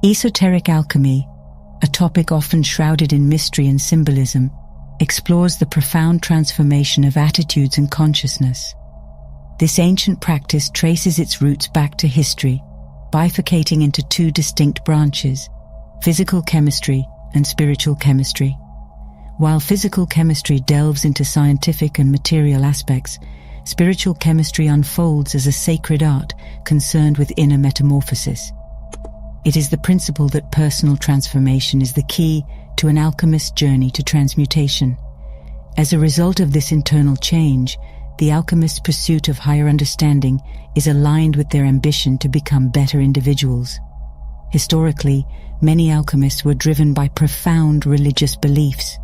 Esoteric alchemy, a topic often shrouded in mystery and symbolism, explores the profound transformation of attitudes and consciousness. This ancient practice traces its roots back to history, bifurcating into two distinct branches: physical chemistry and spiritual chemistry. While physical chemistry delves into scientific and material aspects, spiritual chemistry unfolds as a sacred art concerned with inner metamorphosis. It is the principle that personal transformation is the key to an alchemist's journey to transmutation. As a result of this internal change, the alchemist's pursuit of higher understanding is aligned with their ambition to become better individuals. Historically, many alchemists were driven by profound religious beliefs,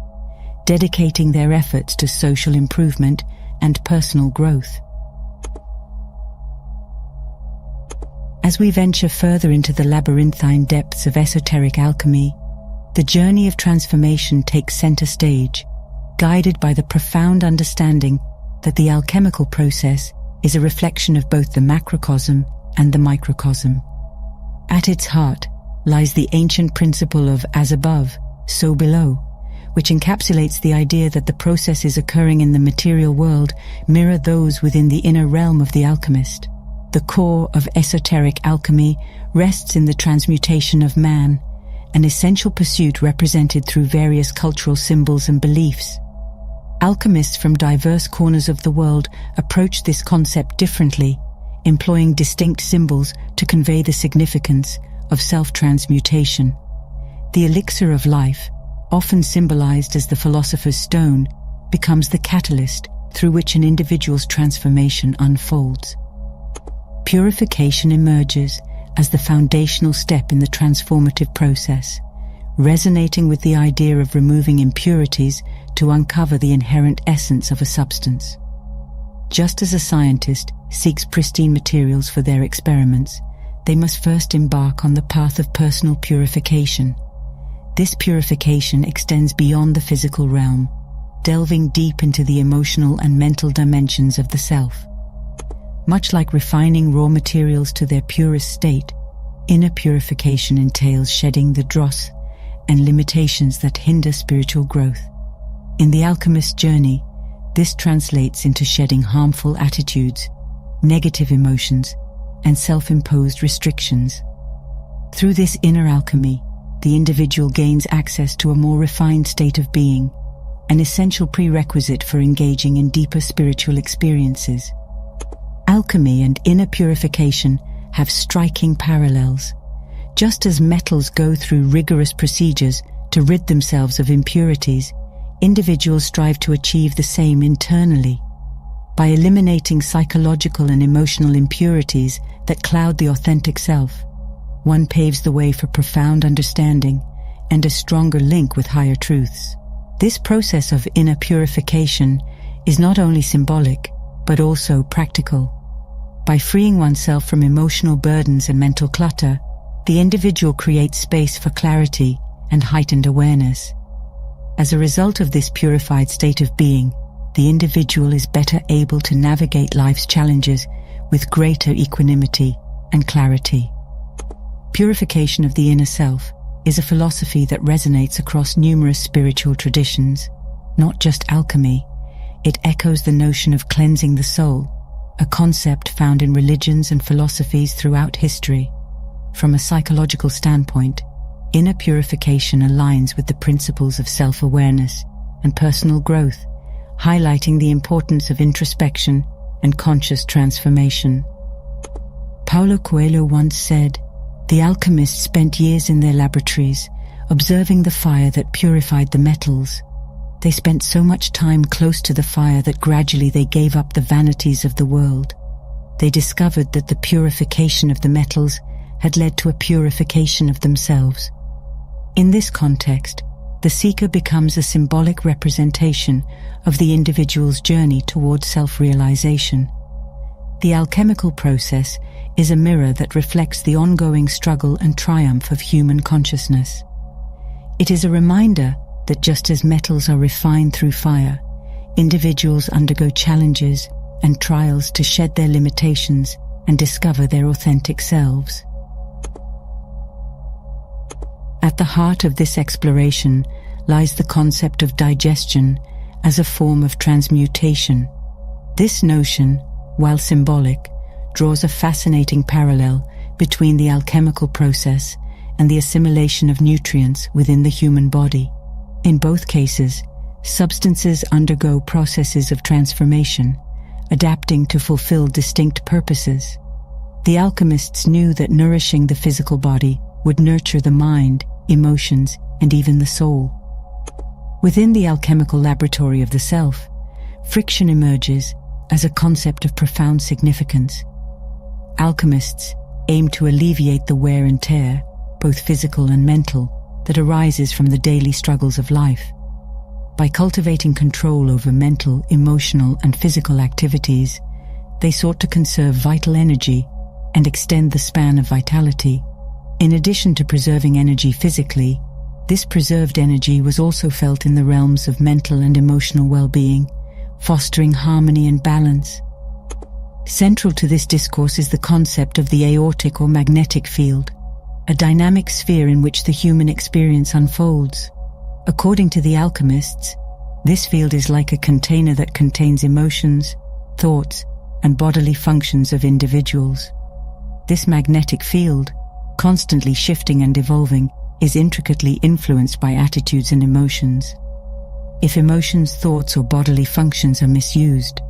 dedicating their efforts to social improvement and personal growth. As we venture further into the labyrinthine depths of esoteric alchemy, the journey of transformation takes center stage, guided by the profound understanding that the alchemical process is a reflection of both the macrocosm and the microcosm. At its heart lies the ancient principle of as above, so below, which encapsulates the idea that the processes occurring in the material world mirror those within the inner realm of the alchemist. The core of esoteric alchemy rests in the transmutation of man, an essential pursuit represented through various cultural symbols and beliefs. Alchemists from diverse corners of the world approach this concept differently, employing distinct symbols to convey the significance of self-transmutation. The elixir of life, often symbolized as the philosopher's stone, becomes the catalyst through which an individual's transformation unfolds. Purification emerges as the foundational step in the transformative process, resonating with the idea of removing impurities to uncover the inherent essence of a substance. Just as a scientist seeks pristine materials for their experiments, they must first embark on the path of personal purification. This purification extends beyond the physical realm, delving deep into the emotional and mental dimensions of the self. Much like refining raw materials to their purest state, inner purification entails shedding the dross and limitations that hinder spiritual growth. In the alchemist's journey, this translates into shedding harmful attitudes, negative emotions, and self-imposed restrictions. Through this inner alchemy, the individual gains access to a more refined state of being, an essential prerequisite for engaging in deeper spiritual experiences. Alchemy and inner purification have striking parallels. Just as metals go through rigorous procedures to rid themselves of impurities, individuals strive to achieve the same internally. By eliminating psychological and emotional impurities that cloud the authentic self, one paves the way for profound understanding and a stronger link with higher truths. This process of inner purification is not only symbolic, but also practical. By freeing oneself from emotional burdens and mental clutter, the individual creates space for clarity and heightened awareness. As a result of this purified state of being, the individual is better able to navigate life's challenges with greater equanimity and clarity. Purification of the inner self is a philosophy that resonates across numerous spiritual traditions. Not just alchemy, it echoes the notion of cleansing the soul, a concept found in religions and philosophies throughout history. From a psychological standpoint, inner purification aligns with the principles of self-awareness and personal growth, highlighting the importance of introspection and conscious transformation. Paulo Coelho once said, "The alchemists spent years in their laboratories, observing the fire that purified the metals. They spent so much time close to the fire that gradually they gave up the vanities of the world. They discovered that the purification of the metals had led to a purification of themselves." In this context, the seeker becomes a symbolic representation of the individual's journey towards self-realization. The alchemical process is a mirror that reflects the ongoing struggle and triumph of human consciousness. It is a reminder that just as metals are refined through fire, individuals undergo challenges and trials to shed their limitations and discover their authentic selves. At the heart of this exploration lies the concept of digestion as a form of transmutation. This notion, while symbolic, draws a fascinating parallel between the alchemical process and the assimilation of nutrients within the human body. In both cases, substances undergo processes of transformation, adapting to fulfill distinct purposes. The alchemists knew that nourishing the physical body would nurture the mind, emotions, and even the soul. Within the alchemical laboratory of the self, friction emerges as a concept of profound significance. Alchemists aim to alleviate the wear and tear, both physical and mental, that arises from the daily struggles of life. By cultivating control over mental, emotional, and physical activities, they sought to conserve vital energy and extend the span of vitality. In addition to preserving energy physically, this preserved energy was also felt in the realms of mental and emotional well-being, fostering harmony and balance. Central to this discourse is the concept of the aortic or magnetic field, a dynamic sphere in which the human experience unfolds. According to the alchemists, this field is like a container that contains emotions, thoughts, and bodily functions of individuals. This magnetic field, constantly shifting and evolving, is intricately influenced by attitudes and emotions. If emotions, thoughts, or bodily functions are misused,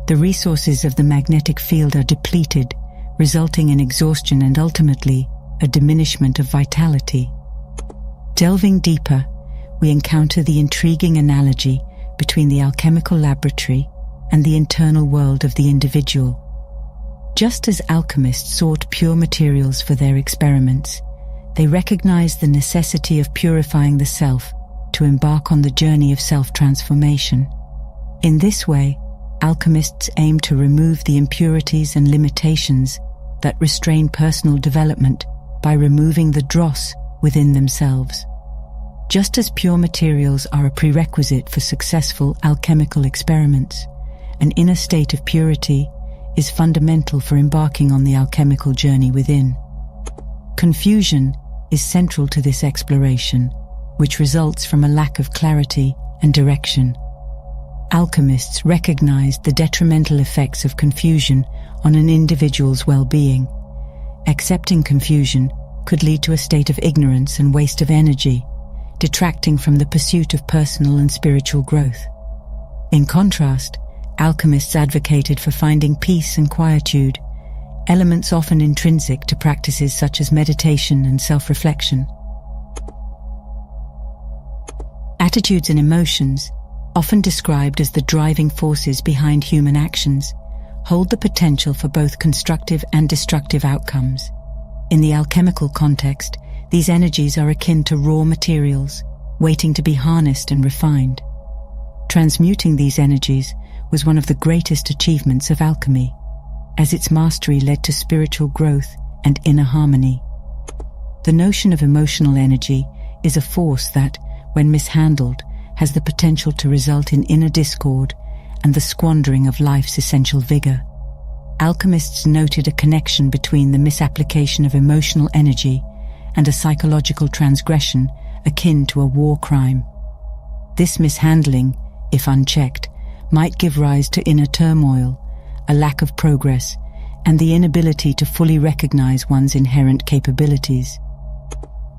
the resources of the magnetic field are depleted, resulting in exhaustion and ultimately a diminishment of vitality. Delving deeper, we encounter the intriguing analogy between the alchemical laboratory and the internal world of the individual. Just as alchemists sought pure materials for their experiments, they recognized the necessity of purifying the self to embark on the journey of self-transformation. In this way, alchemists aim to remove the impurities and limitations that restrain personal development by removing the dross within themselves. Just as pure materials are a prerequisite for successful alchemical experiments, an inner state of purity is fundamental for embarking on the alchemical journey within. Confusion is central to this exploration, which results from a lack of clarity and direction. Alchemists recognized the detrimental effects of confusion on an individual's well-being. Accepting confusion could lead to a state of ignorance and waste of energy, detracting from the pursuit of personal and spiritual growth. In contrast, alchemists advocated for finding peace and quietude, elements often intrinsic to practices such as meditation and self-reflection. Attitudes and emotions, often described as the driving forces behind human actions, hold the potential for both constructive and destructive outcomes. In the alchemical context, these energies are akin to raw materials, waiting to be harnessed and refined. Transmuting these energies was one of the greatest achievements of alchemy, as its mastery led to spiritual growth and inner harmony. The notion of emotional energy is a force that, when mishandled, has the potential to result in inner discord and the squandering of life's essential vigor. Alchemists noted a connection between the misapplication of emotional energy and a psychological transgression akin to a war crime. This mishandling, if unchecked, might give rise to inner turmoil, a lack of progress, and the inability to fully recognize one's inherent capabilities.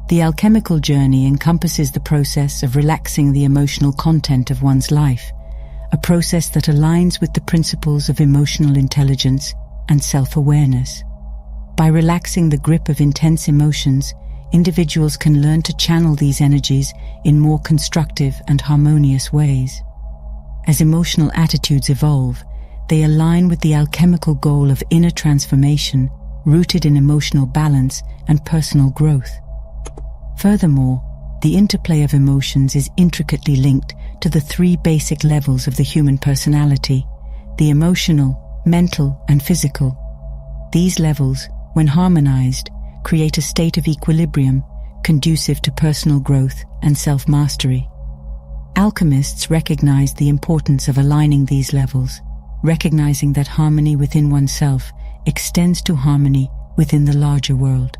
The alchemical journey encompasses the process of relaxing the emotional content of one's life, a process that aligns with the principles of emotional intelligence and self-awareness. By relaxing the grip of intense emotions, individuals can learn to channel these energies in more constructive and harmonious ways. As emotional attitudes evolve, they align with the alchemical goal of inner transformation, rooted in emotional balance and personal growth. Furthermore, the interplay of emotions is intricately linked to the three basic levels of the human personality: the emotional, mental, and physical. These levels, when harmonized, create a state of equilibrium conducive to personal growth and self-mastery. Alchemists recognized the importance of aligning these levels, recognizing that harmony within oneself extends to harmony within the larger world.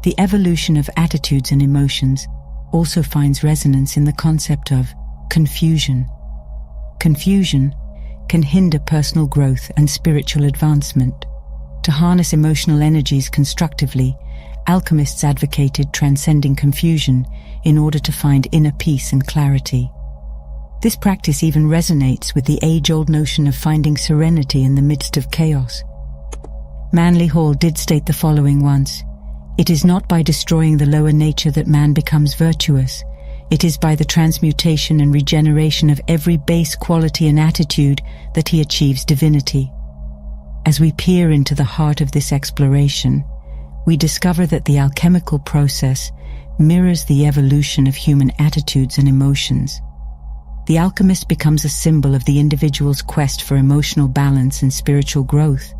The evolution of attitudes and emotions also finds resonance in the concept of confusion. Confusion can hinder personal growth and spiritual advancement. To harness emotional energies constructively, alchemists advocated transcending confusion in order to find inner peace and clarity. This practice even resonates with the age-old notion of finding serenity in the midst of chaos. Manly Hall did state the following once: "It is not by destroying the lower nature that man becomes virtuous. It is by the transmutation and regeneration of every base quality and attitude that he achieves divinity." As we peer into the heart of this exploration, we discover that the alchemical process mirrors the evolution of human attitudes and emotions. The alchemist becomes a symbol of the individual's quest for emotional balance and spiritual growth,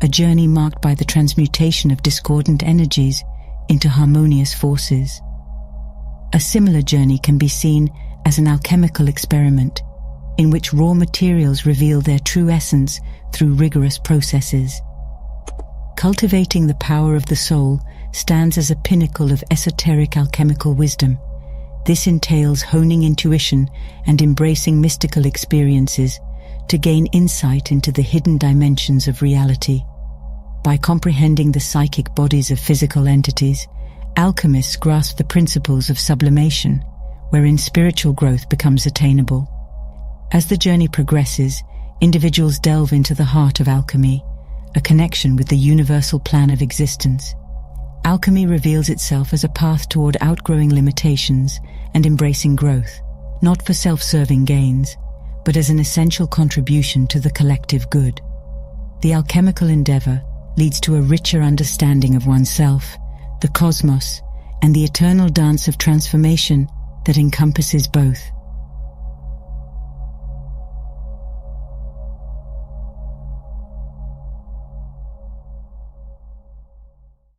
a journey marked by the transmutation of discordant energies into harmonious forces. A similar journey can be seen as an alchemical experiment, in which raw materials reveal their true essence through rigorous processes. Cultivating the power of the soul stands as a pinnacle of esoteric alchemical wisdom. This entails honing intuition and embracing mystical experiences to gain insight into the hidden dimensions of reality. By comprehending the psychic bodies of physical entities, alchemists grasp the principles of sublimation, wherein spiritual growth becomes attainable. As the journey progresses, individuals delve into the heart of alchemy, a connection with the universal plan of existence. Alchemy reveals itself as a path toward outgrowing limitations and embracing growth, not for self-serving gains, but as an essential contribution to the collective good. The alchemical endeavor leads to a richer understanding of oneself, the cosmos, and the eternal dance of transformation that encompasses both.